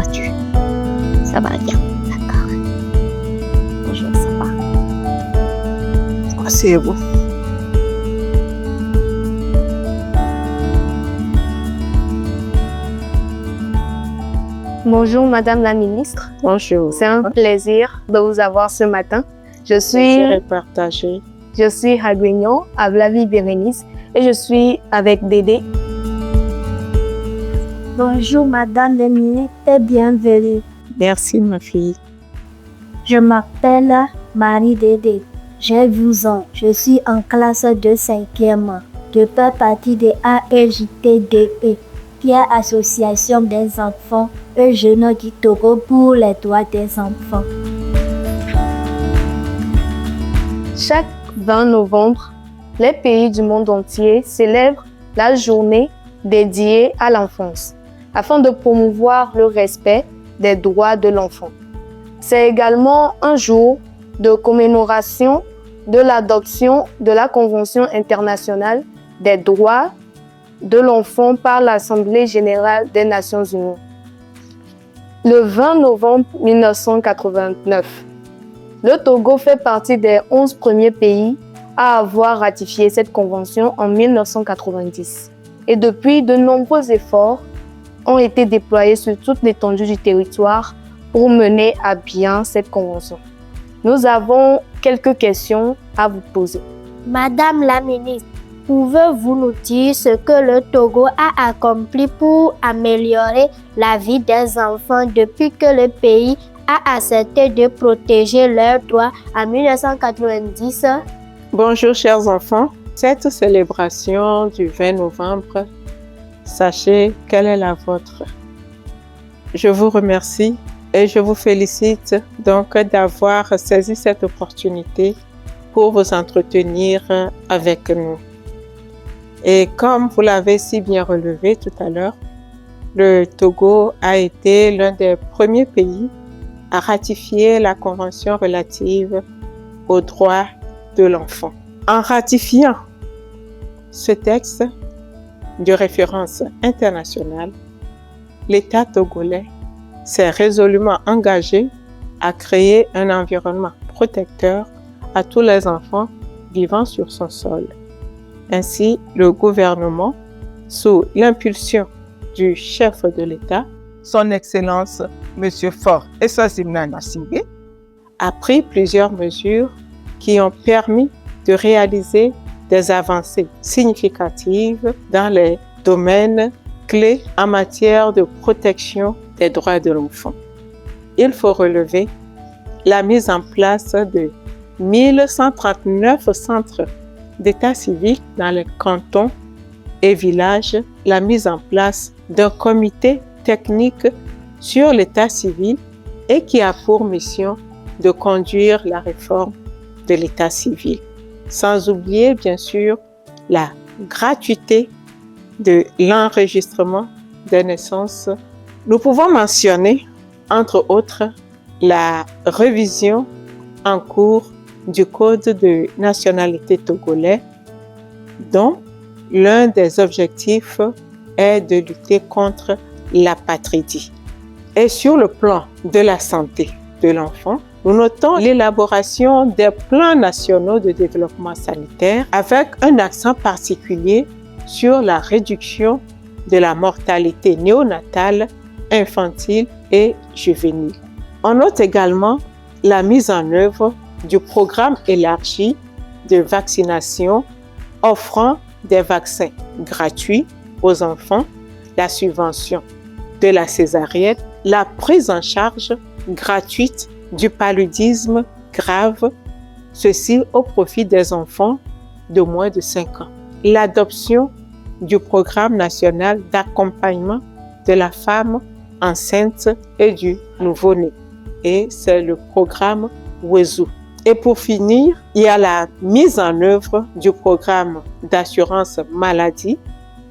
vas-tu? Ça va bien. D'accord. Bonjour, ça va. Asseyez-vous. Bonjour Madame la Ministre, Bonjour. c'est un plaisir de vous avoir ce matin. Je Plaisir partagé. suis Hagwignon, Avlavi Bérénice et je suis avec Dédé. Bonjour Madame la Ministre et bienvenue. Merci ma fille. Je m'appelle Marie Dédé. J'ai 12 ans. Je suis en classe de 5e. Je fais partie de AEJTDE, qui est Association des enfants et jeunes du Togo pour les droits des enfants. Chaque 20 novembre, les pays du monde entier célèbrent la journée dédiée à l'enfance, afin de promouvoir le respect des droits de l'enfant. C'est également un jour de commémoration de l'adoption de la Convention internationale des droits de l'enfant par l'Assemblée générale des Nations unies. Le 20 novembre 1989, le Togo fait partie des 11 premiers pays à avoir ratifié cette convention en 1990. Et depuis, de nombreux efforts ont été déployés sur toute l'étendue du territoire pour mener à bien cette convention. Nous avons quelques questions à vous poser. Madame la Ministre, pouvez-vous nous dire ce que le Togo a accompli pour améliorer la vie des enfants depuis que le pays a accepté de protéger leurs droits en 1990? Bonjour chers enfants. Cette célébration du 20 novembre, sachez quelle est la vôtre. Je vous remercie et je vous félicite donc d'avoir saisi cette opportunité pour vous entretenir avec nous. Et comme vous l'avez si bien relevé tout à l'heure, le Togo a été l'un des premiers pays à ratifier la Convention relative aux droits de l'enfant. En ratifiant ce texte de référence internationale, l'État togolais s'est résolument engagé à créer un environnement protecteur à tous les enfants vivant sur son sol. Ainsi, le gouvernement, sous l'impulsion du chef de l'État, Son Excellence, M. Faure Eswazimna Gnassingbé, a pris plusieurs mesures qui ont permis de réaliser des avancées significatives dans les domaines clés en matière de protection des droits de l'enfant. Il faut relever la mise en place de 1139 centres d'état civil dans les cantons et villages, la mise en place d'un comité technique sur l'état civil et qui a pour mission de conduire la réforme de l'état civil. Sans oublier, bien sûr, la gratuité de l'enregistrement des naissances. Nous pouvons mentionner, entre autres, la révision en cours du Code de nationalité togolais, dont l'un des objectifs est de lutter contre l'apatridie. Et sur le plan de la santé de l'enfant, nous notons l'élaboration des plans nationaux de développement sanitaire avec un accent particulier sur la réduction de la mortalité néonatale, infantile et juvénile. On note également la mise en œuvre du programme élargi de vaccination offrant des vaccins gratuits aux enfants, la subvention de la césarienne, la prise en charge gratuite du paludisme grave, ceci au profit des enfants de moins de 5 ans. L'adoption du programme national d'accompagnement de la femme enceinte et du nouveau-né. Et c'est le programme WESU. Et pour finir, il y a la mise en œuvre du programme d'assurance maladie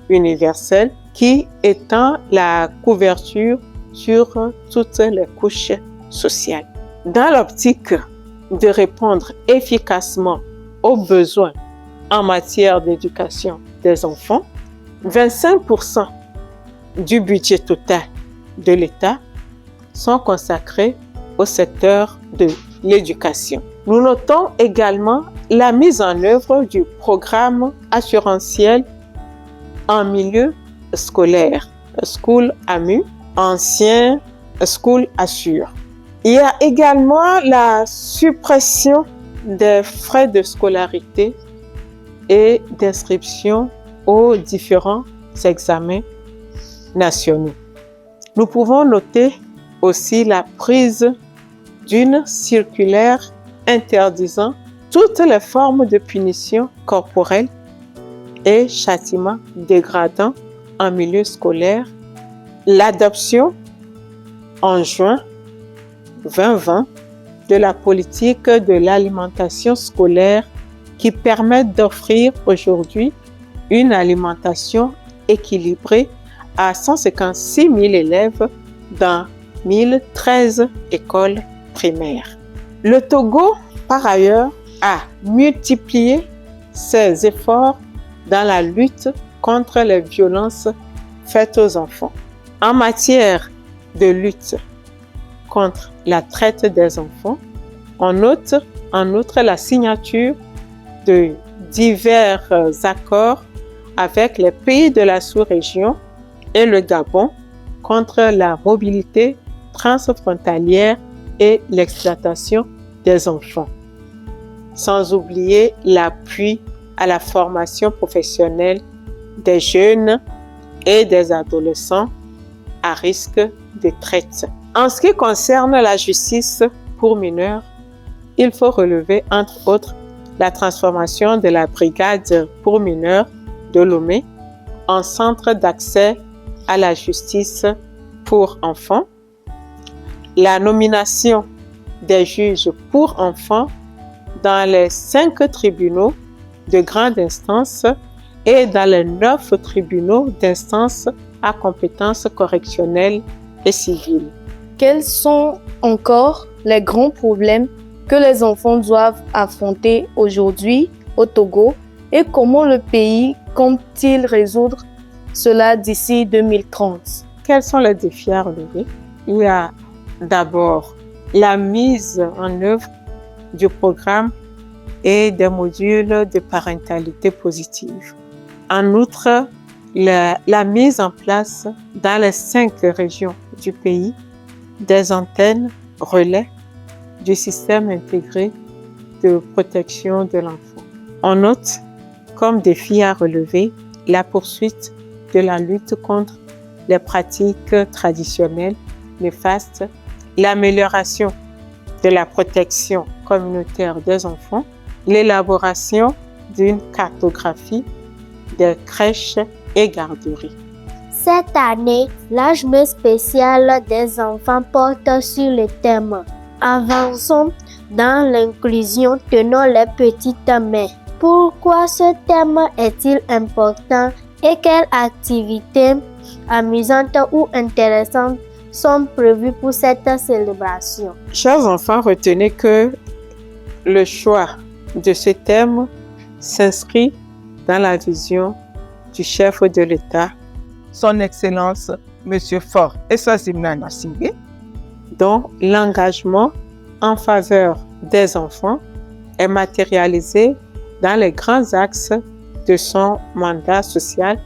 universelle qui étend la couverture sur toutes les couches sociales. Dans l'optique de répondre efficacement aux besoins en matière d'éducation des enfants, 25% du budget total de l'État sont consacrés au secteur de l'éducation. Nous notons également la mise en œuvre du programme assurantiel en milieu scolaire, School AMU, ancien School Assure. Il y a également la suppression des frais de scolarité et d'inscription aux différents examens nationaux. Nous pouvons noter aussi la prise d'une circulaire interdisant toutes les formes de punition corporelle et châtiments dégradants en milieu scolaire, l'adoption en juin 2020 de la politique de l'alimentation scolaire qui permet d'offrir aujourd'hui une alimentation équilibrée à 156 000 élèves dans 1013 écoles primaires. Le Togo, par ailleurs, a multiplié ses efforts dans la lutte contre les violences faites aux enfants. En matière de lutte contre la traite des enfants, on note en outre la signature de divers accords avec les pays de la sous-région et le Gabon contre la mobilité transfrontalière et l'exploitation des enfants. Sans oublier l'appui à la formation professionnelle des jeunes et des adolescents à risque de traite. En ce qui concerne la justice pour mineurs, il faut relever entre autres la transformation de la brigade pour mineurs de Lomé en centre d'accès à la justice pour enfants, la nomination des juges pour enfants dans les 5 tribunaux de grande instance et dans les 9 tribunaux d'instance à compétence correctionnelle et civile. Quels sont encore les grands problèmes que les enfants doivent affronter aujourd'hui au Togo et comment le pays compte-t-il résoudre cela d'ici 2030? Quels sont les défis à relever? Il y a d'abord la mise en œuvre du programme et des modules de parentalité positive. En outre, la mise en place dans les 5 régions du pays des antennes relais du système intégré de protection de l'enfant. On note comme défi à relever la poursuite de la lutte contre les pratiques traditionnelles néfastes, l'amélioration de la protection communautaire des enfants, l'élaboration d'une cartographie des crèches et garderies. Cette année, la journée spéciale des enfants porte sur le thème « Avançons dans l'inclusion, tenons les petites mains ». Pourquoi ce thème est-il important et quelles activités amusantes ou intéressantes sont prévues pour cette célébration? Chers enfants, retenez que le choix de ce thème s'inscrit dans la vision du chef de l'État, Son Excellence, M. Faure Eswazimna Gnassingbé, dont l'engagement en faveur des enfants est matérialisé dans les grands axes de son mandat social,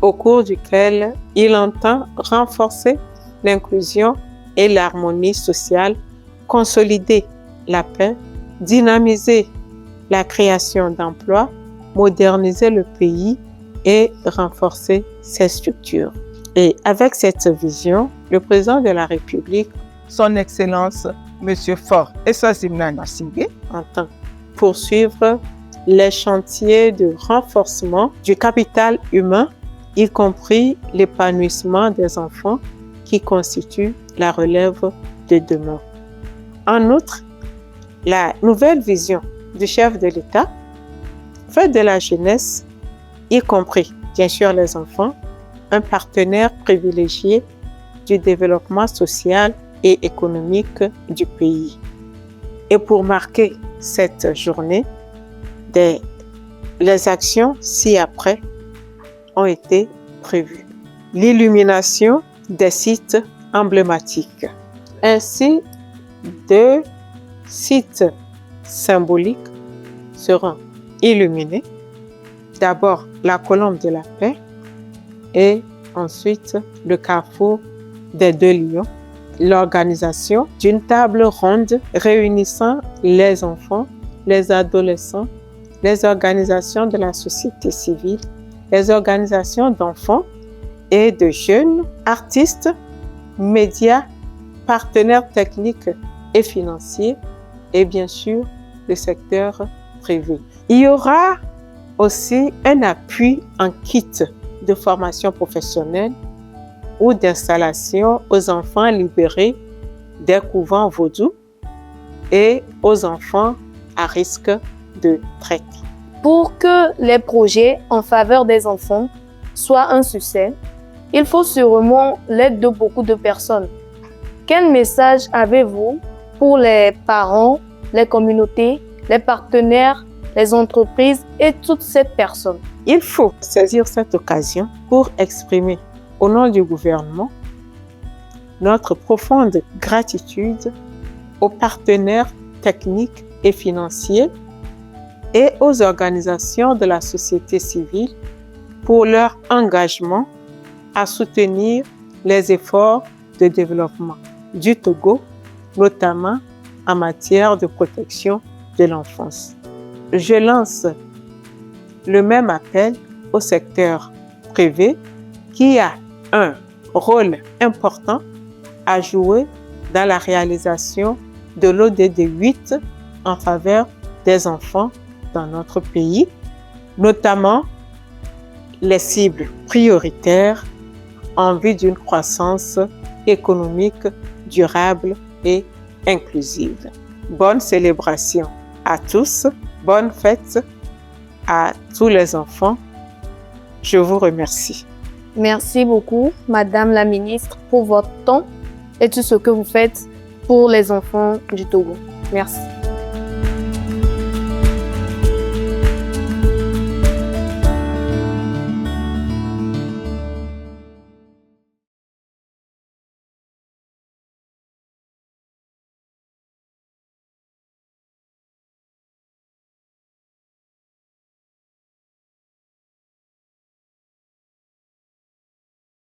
au cours duquel il entend renforcer l'inclusion et l'harmonie sociale, consolider la paix, dynamiser la création d'emplois, moderniser le pays et renforcer ses structures. Et avec cette vision, le président de la République, Son Excellence, M. Faure Eswazimna Gnassingbé, entend poursuivre les chantiers de renforcement du capital humain, y compris l'épanouissement des enfants qui constituent la relève de demain. En outre, la nouvelle vision du chef de l'État fait de la jeunesse, y compris bien sûr les enfants, un partenaire privilégié du développement social et économique du pays. Et pour marquer cette journée, les actions ci-après ont été prévues. L'illumination des sites emblématiques, Ainsi, 2 sites symboliques seront illuminés. D'abord, la colombe de la paix et ensuite le carrefour des 2 lions. L'organisation d'une table ronde réunissant les enfants, les adolescents, les organisations de la société civile, les organisations d'enfants et de jeunes, artistes, médias, partenaires techniques et financiers et bien sûr le secteur privé. Il y aura aussi un appui en kit de formation professionnelle ou d'installation aux enfants libérés des couvents vaudous et aux enfants à risque de traite. Pour que les projets en faveur des enfants soient un succès, il faut sûrement l'aide de beaucoup de personnes. Quel message avez-vous pour les parents, les communautés, les partenaires, les entreprises et toutes ces personnes? Il faut saisir cette occasion pour exprimer au nom du gouvernement notre profonde gratitude aux partenaires techniques et financiers et aux organisations de la société civile pour leur engagement à soutenir les efforts de développement du Togo, notamment en matière de protection de l'enfance. Je lance le même appel au secteur privé qui a un rôle important à jouer dans la réalisation de l'ODD 8 en faveur des enfants dans notre pays, notamment les cibles prioritaires en vue d'une croissance économique durable et inclusive. Bonne célébration à tous, bonne fête à tous les enfants. Je vous remercie. Merci beaucoup, Madame la Ministre, pour votre temps et tout ce que vous faites pour les enfants du Togo. Merci.